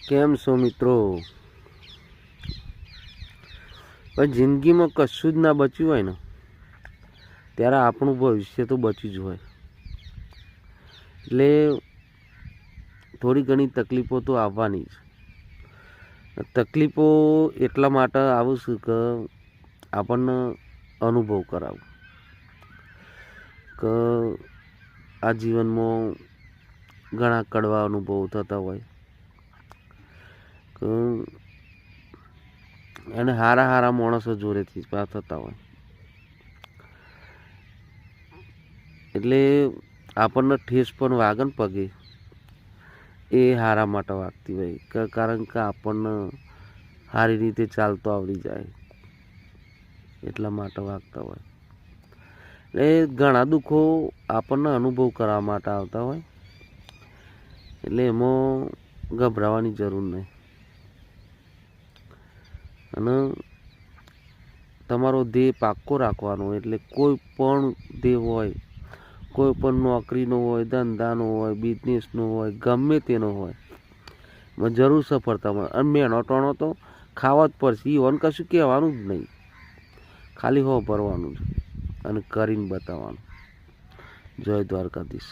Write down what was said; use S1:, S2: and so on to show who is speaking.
S1: કેમ છો મિત્રો? પણ જિંદગીમાં કશું જ ના બચ્યું હોય ને ત્યારે આપણું ભવિષ્ય તો બચ્યું જ હોય. એટલે થોડી ઘણી તકલીફો તો આવવાની જ. તકલીફો એટલા માટે આવું છું કે આપણને અનુભવ કરાવું કે આ જીવનમાં ઘણા કડવા અનુભવો થતા હોય કે અને સારા સારા માણસો જોડેથી થતા હોય. એટલે આપણને ઠેસ પણ વાગે ને પગે એ સારા માટે વાગતી હોય કારણ કે આપણને સારી રીતે ચાલતો આવડી જાય એટલા માટે વાગતા હોય. એટલે ઘણા દુઃખો આપણને અનુભવ કરવા માટે આવતા હોય. એટલે એમાં ગભરાવાની જરૂર નહીં. અને તમારો ધ્યેય પાક્કો રાખવાનો. એટલે કોઈ પણ ધ્યેય હોય, કોઈ પણ નોકરીનો હોય, ધંધાનો હોય, બિઝનેસનો હોય, ગમે તેનો હોય, એમાં જરૂર સફળતા મળે. અને મહેનતોનો તો ખાવા જ પડશે. ઈવન કશું કહેવાનું જ નહીં, ખાલી હો ભરવાનું જ અને કરીને બતાવવાનું. જય દ્વારકાધીશ.